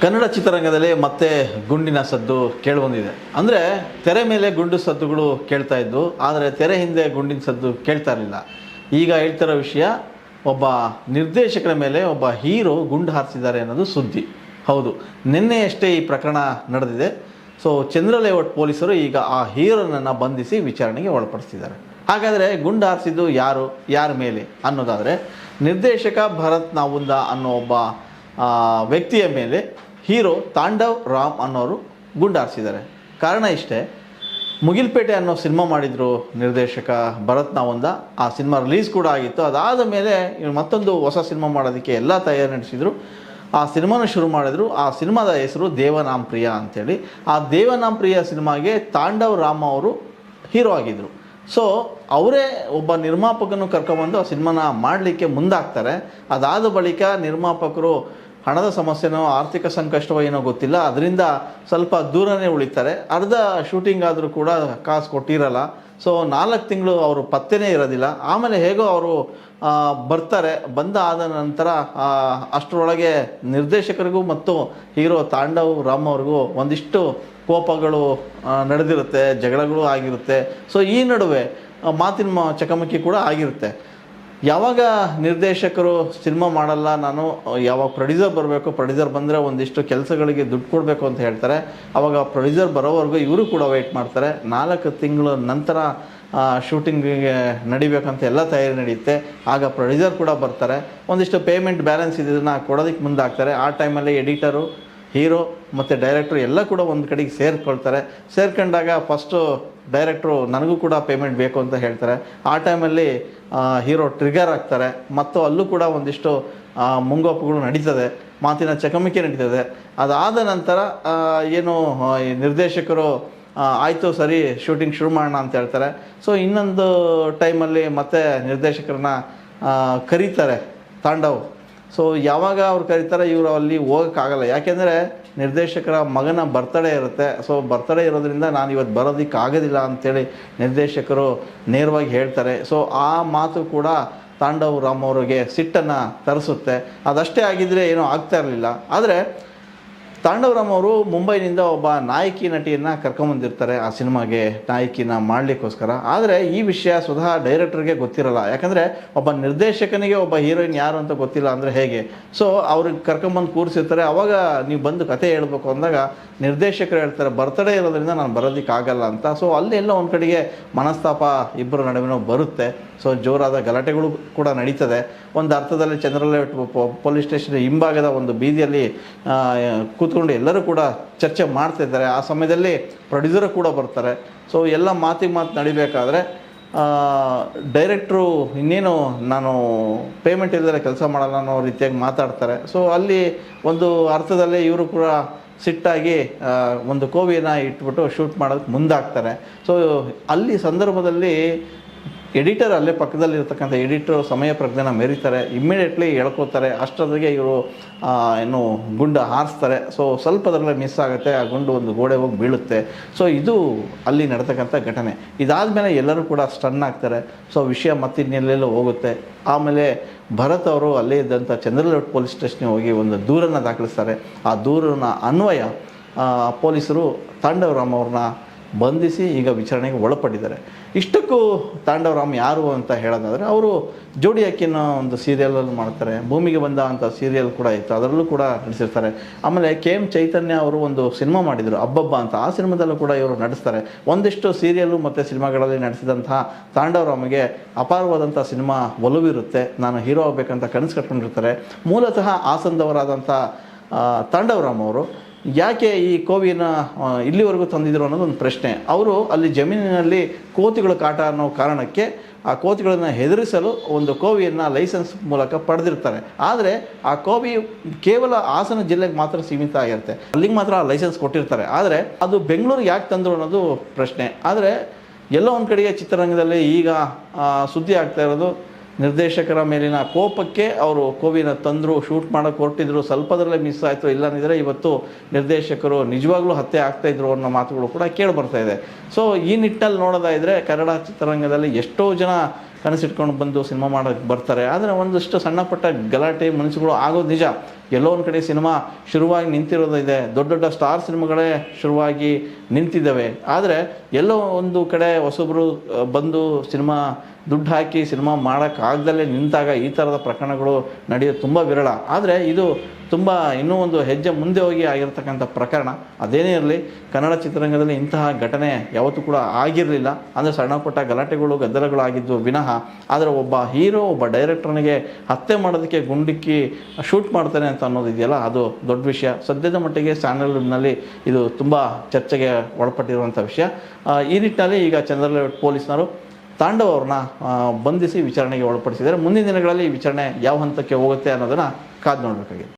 ಕನ್ನಡ ಚಿತ್ರರಂಗದಲ್ಲಿ ಮತ್ತೆ ಗುಂಡಿನ ಸದ್ದು ಕೇಳಿಬಂದಿದೆ. ಅಂದರೆ ತೆರೆ ಮೇಲೆ ಗುಂಡು ಸದ್ದುಗಳು ಕೇಳ್ತಾ ಇದ್ದು, ಆದರೆ ತೆರೆ ಹಿಂದೆ ಗುಂಡಿನ ಸದ್ದು ಕೇಳ್ತಾ ಇರಲಿಲ್ಲ. ಈಗ ಹೇಳ್ತಿರೋ ವಿಷಯ, ಒಬ್ಬ ನಿರ್ದೇಶಕರ ಮೇಲೆ ಒಬ್ಬ ಹೀರೋ ಗುಂಡು ಹಾರಿಸಿದ್ದಾರೆ ಅನ್ನೋದು ಸುದ್ದಿ. ಹೌದು, ನಿನ್ನೆಯಷ್ಟೇ ಈ ಪ್ರಕರಣ ನಡೆದಿದೆ. ಸೊ ಚಂದ್ರ ಲೇಔಟ್ ಪೊಲೀಸರು ಈಗ ಆ ಹೀರೋನನ್ನು ಬಂಧಿಸಿ ವಿಚಾರಣೆಗೆ ಒಳಪಡಿಸಿದ್ದಾರೆ. ಹಾಗಾದರೆ ಗುಂಡು ಹಾರಿಸಿದ್ದು ಯಾರ ಮೇಲೆ ಅನ್ನೋದಾದರೆ, ನಿರ್ದೇಶಕ ಭರತ್ ನಾವುಂದ ಅನ್ನೋ ಒಬ್ಬ ವ್ಯಕ್ತಿಯ ಮೇಲೆ ಹೀರೋ ತಾಂಡವ್ ರಾಮ್ ಅನ್ನೋರು ಗುಂಡು ಹಾರಿಸಿದ್ದಾರೆ. ಕಾರಣ ಇಷ್ಟೇ, ಮುಗಿಲ್ಪೇಟೆ ಅನ್ನೋ ಸಿನಿಮಾ ಮಾಡಿದರು ನಿರ್ದೇಶಕ ಭರತ್ ನಾವುಂದ. ಆ ಸಿನಿಮಾ ರಿಲೀಸ್ ಕೂಡ ಆಗಿತ್ತು. ಅದಾದ ಮೇಲೆ ಮತ್ತೊಂದು ಹೊಸ ಸಿನಿಮಾ ಮಾಡೋದಕ್ಕೆ ಎಲ್ಲ ತಯಾರಿ ನಡೆಸಿದರು. ಆ ಸಿನಿಮಾನ ಶುರು ಮಾಡಿದ್ರು. ಆ ಸಿನಿಮಾದ ಹೆಸರು ದೇವನಾಮ್ ಪ್ರಿಯ ಅಂಥೇಳಿ. ಆ ದೇವನಾಮ್ ಪ್ರಿಯ ಸಿನಿಮಾಗೆ ತಾಂಡವ್ ರಾಮ್ ಅವರು ಹೀರೋ ಆಗಿದ್ದರು. ಸೊ ಅವರೇ ಒಬ್ಬ ನಿರ್ಮಾಪಕನು ಕರ್ಕೊಂಬಂದು ಆ ಸಿನಿಮಾನ ಮಾಡಲಿಕ್ಕೆ ಮುಂದಾಗ್ತಾರೆ. ಅದಾದ ಬಳಿಕ ನಿರ್ಮಾಪಕರು ಹಣದ ಸಮಸ್ಯೆನೋ ಆರ್ಥಿಕ ಸಂಕಷ್ಟವೋ ಏನೋ ಗೊತ್ತಿಲ್ಲ, ಅದರಿಂದ ಸ್ವಲ್ಪ ದೂರನೇ ಉಳಿತಾರೆ. ಅರ್ಧ ಶೂಟಿಂಗ್ ಆದರೂ ಕೂಡ ಕಾಸು ಕೊಟ್ಟಿರಲ್ಲ. ಸೊ 4 ತಿಂಗಳು ಅವರು ಪತ್ತೆನೇ ಇರೋದಿಲ್ಲ. ಆಮೇಲೆ ಹೇಗೋ ಅವರು ಬರ್ತಾರೆ. ಆದ ನಂತರ ಅಷ್ಟರೊಳಗೆ ನಿರ್ದೇಶಕರಿಗೂ ಮತ್ತು ಹೀರೋ ತಾಂಡವ್ ರಾಮ್ ಅವ್ರಿಗೂ ಒಂದಿಷ್ಟು ಕೋಪಗಳು ನಡೆದಿರುತ್ತೆ, ಜಗಳಗಳು ಆಗಿರುತ್ತೆ. ಸೊ ಈ ನಡುವೆ ಮಾತಿನ ಚಕಮಕಿ ಕೂಡ ಆಗಿರುತ್ತೆ. ಯಾವಾಗ ನಿರ್ದೇಶಕರು ಸಿನಿಮಾ ಮಾಡಲ್ಲ, ನಾನು ಯಾವಾಗ ಪ್ರೊಡ್ಯೂಸರ್ ಬರಬೇಕು, ಪ್ರೊಡ್ಯೂಸರ್ ಬಂದರೆ ಒಂದಿಷ್ಟು ಕೆಲಸಗಳಿಗೆ ದುಡ್ಡು ಕೊಡಬೇಕು ಅಂತ ಹೇಳ್ತಾರೆ. ಆವಾಗ ಪ್ರೊಡ್ಯೂಸರ್ ಬರೋವರೆಗೂ ಇವರು ಕೂಡ ವೆಯ್ಟ್ ಮಾಡ್ತಾರೆ. 4 ತಿಂಗಳ ನಂತರ ಶೂಟಿಂಗಿಗೆ ನಡಿಬೇಕಂತ ಎಲ್ಲ ತಯಾರಿ ನಡೆಯುತ್ತೆ. ಆಗ ಪ್ರೊಡ್ಯೂಸರ್ ಕೂಡ ಬರ್ತಾರೆ. ಒಂದಿಷ್ಟು ಪೇಮೆಂಟ್ ಬ್ಯಾಲೆನ್ಸ್ ಇದನ್ನು ಕೊಡೋದಕ್ಕೆ ಮುಂದಾಗ್ತಾರೆ. ಆ ಟೈಮಲ್ಲಿ ಎಡಿಟರು, ಹೀರೋ ಮತ್ತು ಡೈರೆಕ್ಟ್ರು ಎಲ್ಲ ಕೂಡ ಒಂದು ಕಡೆಗೆ ಸೇರ್ಕೊಳ್ತಾರೆ. ಸೇರ್ಕೊಂಡಾಗ ಫಸ್ಟು ಡೈರೆಕ್ಟ್ರು ನನಗೂ ಕೂಡ ಪೇಮೆಂಟ್ ಬೇಕು ಅಂತ ಹೇಳ್ತಾರೆ. ಆ ಟೈಮಲ್ಲಿ ಹೀರೋ ಟ್ರಿಗರ್ ಆಗ್ತಾರೆ. ಮತ್ತು ಅಲ್ಲೂ ಕೂಡ ಒಂದಿಷ್ಟು ಮುಂಗೋಪಗಳು ನಡೀತದೆ, ಮಾತಿನ ಚಕಮಕಿ ನಡೀತದೆ. ಅದಾದ ನಂತರ ಏನು ನಿರ್ದೇಶಕರು ಆಯಿತು ಸರಿ ಶೂಟಿಂಗ್ ಶುರು ಮಾಡೋಣ ಅಂತ ಹೇಳ್ತಾರೆ. ಸೊ ಇನ್ನೊಂದು ಟೈಮಲ್ಲಿ ಮತ್ತೆ ನಿರ್ದೇಶಕರನ್ನ ಕರೀತಾರೆ ತಾಂಡವ್. ಸೊ ಯಾವಾಗ ಅವ್ರು ಕರೀತಾರೆ, ಇವರು ಅಲ್ಲಿ ಹೋಗೋಕ್ಕಾಗಲ್ಲ. ಯಾಕೆಂದರೆ ನಿರ್ದೇಶಕರ ಮಗನ ಬರ್ತಡೇ ಇರುತ್ತೆ. ಸೊ ಬರ್ತಡೇ ಇರೋದ್ರಿಂದ ನಾನು ಇವತ್ತು ಬರೋದಕ್ಕಾಗೋದಿಲ್ಲ ಅಂಥೇಳಿ ನಿರ್ದೇಶಕರು ನೇರವಾಗಿ ಹೇಳ್ತಾರೆ. ಸೊ ಆ ಮಾತು ಕೂಡ ತಾಂಡವ್ ರಾಮ್ ಅವರಿಗೆ ಸಿಟ್ಟನ್ನು ತರಿಸುತ್ತೆ. ಅದಷ್ಟೇ ಆಗಿದ್ದರೆ ಏನೂ ಆಗ್ತಾ ಇರಲಿಲ್ಲ. ಆದರೆ ತಾಂಡವ್ ರಾಮ್ ಅವರು ಮುಂಬೈನಿಂದ ಒಬ್ಬ ನಾಯಕಿ ನಟಿಯನ್ನು ಕರ್ಕೊಂಬಂದಿರ್ತಾರೆ ಆ ಸಿನಿಮಾಗೆ ನಾಯಕಿನ ಮಾಡಲಿಕ್ಕೋಸ್ಕರ. ಆದರೆ ಈ ವಿಷಯ ಸ್ವತಃ ಡೈರೆಕ್ಟರ್ಗೆ ಗೊತ್ತಿರಲ್ಲ. ಯಾಕಂದರೆ ಒಬ್ಬ ನಿರ್ದೇಶಕನಿಗೆ ಒಬ್ಬ ಹೀರೋಯಿನ್ ಯಾರು ಅಂತ ಗೊತ್ತಿಲ್ಲ ಅಂದರೆ ಹೇಗೆ? ಸೊ ಅವ್ರಿಗೆ ಕರ್ಕೊಂಬಂದು ಕೂರಿಸಿರ್ತಾರೆ. ಅವಾಗ ನೀವು ಬಂದು ಕತೆ ಹೇಳ್ಬೇಕು ಅಂದಾಗ ನಿರ್ದೇಶಕರು ಹೇಳ್ತಾರೆ ಬರ್ತಡೇ ಇರೋದ್ರಿಂದ ನಾನು ಬರೋದಕ್ಕಾಗಲ್ಲ ಅಂತ. ಸೊ ಅಲ್ಲೆಲ್ಲ ಒಂದು ಕಡೆಗೆ ಮನಸ್ತಾಪ ಇಬ್ಬರ ನಡುವಿನ ಬರುತ್ತೆ. ಸೊ ಜೋರಾದ ಗಲಾಟೆಗಳು ಕೂಡ ನಡೀತದೆ. ಒಂದು ಅರ್ಥದಲ್ಲಿ ಚಂದ್ರ ಲೇಔಟ್ ಪೊಲೀಸ್ ಸ್ಟೇಷನ್ ಹಿಂಭಾಗದ ಒಂದು ಬೀದಿಯಲ್ಲಿ ಕೂತ್ಕೊಂಡು ಎಲ್ಲರೂ ಕೂಡ ಚರ್ಚೆ ಮಾಡ್ತಿದ್ದಾರೆ. ಆ ಸಮಯದಲ್ಲಿ ಪ್ರೊಡ್ಯೂಸರು ಕೂಡ ಬರ್ತಾರೆ. ಸೊ ಎಲ್ಲ ಮಾತು ನಡಿಬೇಕಾದ್ರೆ ಡೈರೆಕ್ಟ್ರು ಇನ್ನೇನು ನಾನು ಪೇಮೆಂಟ್ ಇಲ್ಲದೆ ಕೆಲಸ ಮಾಡಲ್ಲ ಅನ್ನೋ ರೀತಿಯಾಗಿ ಮಾತಾಡ್ತಾರೆ. ಸೊ ಅಲ್ಲಿ ಒಂದು ಅರ್ಥದಲ್ಲಿ ಇವರು ಕೂಡ ಸಿಟ್ಟಾಗಿ ಒಂದು ಕೋವಿಯನ್ನು ಇಟ್ಬಿಟ್ಟು ಶೂಟ್ ಮಾಡೋದಕ್ಕೆ ಮುಂದಾಗ್ತಾರೆ. ಸೊ ಅಲ್ಲಿ ಸಂದರ್ಭದಲ್ಲಿ ಎಡಿಟರ್ ಅಲ್ಲೇ ಪಕ್ಕದಲ್ಲಿರ್ತಕ್ಕಂಥ ಎಡಿಟರ್ ಸಮಯ ಪ್ರಜ್ಞೆನ ಮೆರೀತಾರೆ. ಇಮ್ಮಿಡಿಯೇಟ್ಲಿ ಎಳ್ಕೋತಾರೆ. ಅಷ್ಟೊತ್ತಿಗೆ ಇವರು ಏನು ಗುಂಡು ಹಾರಿಸ್ತಾರೆ. ಸೊ ಸ್ವಲ್ಪದರಲ್ಲೇ ಮಿಸ್ ಆಗುತ್ತೆ. ಆ ಗುಂಡು ಒಂದು ಗೋಡೆ ಹೋಗಿ ಬೀಳುತ್ತೆ. ಸೊ ಇದು ಅಲ್ಲಿ ನಡೆತಕ್ಕಂಥ ಘಟನೆ. ಇದಾದಮೇಲೆ ಎಲ್ಲರೂ ಕೂಡ ಸ್ಟನ್ ಆಗ್ತಾರೆ. ಸೊ ವಿಷಯ ಮತ್ತಿನ್ನೆಲ್ಲೆಲ್ಲೋ ಹೋಗುತ್ತೆ. ಆಮೇಲೆ ಭರತ್ ಅವರು ಅಲ್ಲೇ ಇದ್ದಂಥ ಚಂದ್ರ ಲೇಔಟ್ ಪೊಲೀಸ್ ಸ್ಟೇಷನ್ಗೆ ಹೋಗಿ ಒಂದು ದೂರನ್ನು ದಾಖಲಿಸ್ತಾರೆ. ಆ ದೂರನ ಅನ್ವಯ ಪೊಲೀಸರು ತಾಂಡವ್ ರಾಮ್ ಅವ್ರನ್ನ ಬಂಧಿಸಿ ಈಗ ವಿಚಾರಣೆಗೆ ಒಳಪಟ್ಟಿದ್ದಾರೆ. ಇಷ್ಟಕ್ಕೂ ತಾಂಡವ್ ರಾಮ್ ಯಾರು ಅಂತ ಹೇಳೋದಾದರೆ, ಅವರು ಜೋಡಿ ಅಕ್ಕಿನ ಒಂದು ಸೀರಿಯಲಲ್ಲಿ ಮಾಡ್ತಾರೆ. ಭೂಮಿಗೆ ಬಂದ ಅಂತ ಸೀರಿಯಲ್ ಕೂಡ ಇತ್ತು, ಅದರಲ್ಲೂ ಕೂಡ ನಟಿಸಿರ್ತಾರೆ. ಆಮೇಲೆ KM ಚೈತನ್ಯ ಅವರು ಒಂದು ಸಿನಿಮಾ ಮಾಡಿದರು ಅಬ್ಬಬ್ಬ ಅಂತ. ಆ ಸಿನಿಮಾದಲ್ಲೂ ಕೂಡ ಇವರು ನಡೆಸ್ತಾರೆ. ಒಂದಿಷ್ಟು ಸೀರಿಯಲ್ಲು ಮತ್ತು ಸಿನಿಮಾಗಳಲ್ಲಿ ನಡೆಸಿದಂತಹ ತಾಂಡವ್ ರಾಮ್ಗೆ ಅಪಾರವಾದಂಥ ಸಿನಿಮಾ ಒಲವಿರುತ್ತೆ. ನಾನು ಹೀರೋ ಆಗಬೇಕಂತ ಕನಸು ಕಟ್ಕೊಂಡಿರ್ತಾರೆ. ಮೂಲತಃ ಹಾಸನದವರಾದಂಥ ತಾಂಡವ್ ರಾಮ್ ಅವರು ಯಾಕೆ ಈ ಕೋವಿನ ಇಲ್ಲಿವರೆಗೂ ತಂದಿದ್ರು ಅನ್ನೋದು ಒಂದು ಪ್ರಶ್ನೆ. ಅವರು ಅಲ್ಲಿ ಜಮೀನಿನಲ್ಲಿ ಕೋತಿಗಳು ಕಾಟ ಅನ್ನೋ ಕಾರಣಕ್ಕೆ ಆ ಕೋತಿಗಳನ್ನು ಹೆದರಿಸಲು ಒಂದು ಕೋವಿಯನ್ನು ಲೈಸೆನ್ಸ್ ಮೂಲಕ ಪಡೆದಿರ್ತಾರೆ. ಆದರೆ ಆ ಕೋವಿ ಕೇವಲ ಹಾಸನ ಜಿಲ್ಲೆಗೆ ಮಾತ್ರ ಸೀಮಿತ ಆಗಿರುತ್ತೆ. ಅಲ್ಲಿಗೆ ಮಾತ್ರ ಲೈಸೆನ್ಸ್ ಕೊಟ್ಟಿರ್ತಾರೆ. ಆದರೆ ಅದು ಬೆಂಗಳೂರಿಗೆ ಯಾಕೆ ತಂದರು ಅನ್ನೋದು ಪ್ರಶ್ನೆ. ಆದರೆ ಎಲ್ಲೋ ಒಂದು ಕಡೆಗೆ ಚಿತ್ರರಂಗದಲ್ಲಿ ಈಗ ಸುದ್ದಿ ಆಗ್ತಾ ಇರೋದು, ನಿರ್ದೇಶಕರ ಮೇಲಿನ ಕೋಪಕ್ಕೆ ಅವರು ಕೋವಿನ ತಂದರು, ಶೂಟ್ ಮಾಡೋಕ್ಕೆ ಹೊರಟಿದ್ರು, ಸ್ವಲ್ಪದರಲ್ಲೇ ಮಿಸ್ ಆಯಿತು. ಇಲ್ಲಂದಿದ್ರೆ ಇವತ್ತು ನಿರ್ದೇಶಕರು ನಿಜವಾಗ್ಲೂ ಹತ್ಯೆ ಆಗ್ತಾಯಿದ್ರು ಅನ್ನೋ ಮಾತುಗಳು ಕೂಡ ಕೇಳಿ ಬರ್ತಾ ಇದೆ. ಸೊ ಈ ನಿಟ್ಟಲ್ಲಿ ನೋಡೋದಾದರೆ ಕನ್ನಡ ಚಿತ್ರರಂಗದಲ್ಲಿ ಎಷ್ಟೋ ಜನ ಕನಸಿಟ್ಕೊಂಡು ಬಂದು ಸಿನಿಮಾ ಮಾಡೋಕ್ಕೆ ಬರ್ತಾರೆ. ಆದರೆ ಒಂದಷ್ಟು ಸಣ್ಣ ಪುಟ್ಟ ಗಲಾಟೆ ಮನಸ್ಸುಗಳು ಆಗೋದು ನಿಜ. ಎಲ್ಲೋ ಒಂದು ಕಡೆ ಸಿನಿಮಾ ಶುರುವಾಗಿ ನಿಂತಿರೋದಿದೆ, ದೊಡ್ಡ ದೊಡ್ಡ ಸ್ಟಾರ್ ಸಿನಿಮಾಗಳೇ ಶುರುವಾಗಿ ನಿಂತಿದ್ದಾವೆ. ಆದರೆ ಎಲ್ಲೋ ಒಂದು ಕಡೆ ಹೊಸೊಬ್ಬರು ಬಂದು ಸಿನಿಮಾ ದುಡ್ಡು ಹಾಕಿ ಸಿನಿಮಾ ಮಾಡೋಕ್ಕಾಗ್ದಲ್ಲೇ ನಿಂತಾಗ ಈ ಥರದ ಪ್ರಕರಣಗಳು ನಡೆಯೋದು ತುಂಬ ವಿರಳ. ಆದರೆ ಇದು ತುಂಬ ಇನ್ನೂ ಒಂದು ಹೆಜ್ಜೆ ಮುಂದೆ ಹೋಗಿ ಆಗಿರ್ತಕ್ಕಂಥ ಪ್ರಕರಣ. ಅದೇನೇ ಇರಲಿ, ಕನ್ನಡ ಚಿತ್ರರಂಗದಲ್ಲಿ ಇಂತಹ ಘಟನೆ ಯಾವತ್ತೂ ಕೂಡ ಆಗಿರಲಿಲ್ಲ. ಅಂದರೆ ಸಣ್ಣ ಪುಟ್ಟ ಗಲಾಟೆಗಳು ಗದ್ದಲಗಳು ಆಗಿದ್ದು ವಿನಃ. ಆದರೆ ಒಬ್ಬ ಹೀರೋ ಒಬ್ಬ ಡೈರೆಕ್ಟರ್ನಿಗೆ ಹತ್ಯೆ ಮಾಡೋದಕ್ಕೆ ಗುಂಡಿಕ್ಕಿ ಶೂಟ್ ಮಾಡ್ತಾನೆ ಅಂತ ಅನ್ನೋದಿದೆಯಲ್ಲ, ಅದು ದೊಡ್ಡ ವಿಷಯ. ಸದ್ಯದ ಮಟ್ಟಿಗೆ ಸ್ಯಾಂಡಲ್ವುಡ್ನಲ್ಲಿ ಇದು ತುಂಬ ಚರ್ಚೆಗೆ ಒಳಪಟ್ಟಿರುವಂಥ ವಿಷಯ. ಈ ನಿಟ್ಟಿನಲ್ಲಿ ಈಗ ಚಂದ್ರಲೇಔಟ್ ಪೊಲೀಸ್ನವರು ತಾಂಡವ್ ಅವ್ರನ್ನ ಬಂಧಿಸಿ ವಿಚಾರಣೆಗೆ ಒಳಪಡಿಸಿದ್ದಾರೆ. ಮುಂದಿನ ದಿನಗಳಲ್ಲಿ ಈ ವಿಚಾರಣೆ ಯಾವ ಹಂತಕ್ಕೆ ಹೋಗುತ್ತೆ ಅನ್ನೋದನ್ನು ಕಾದು ನೋಡಬೇಕಾಗಿದೆ.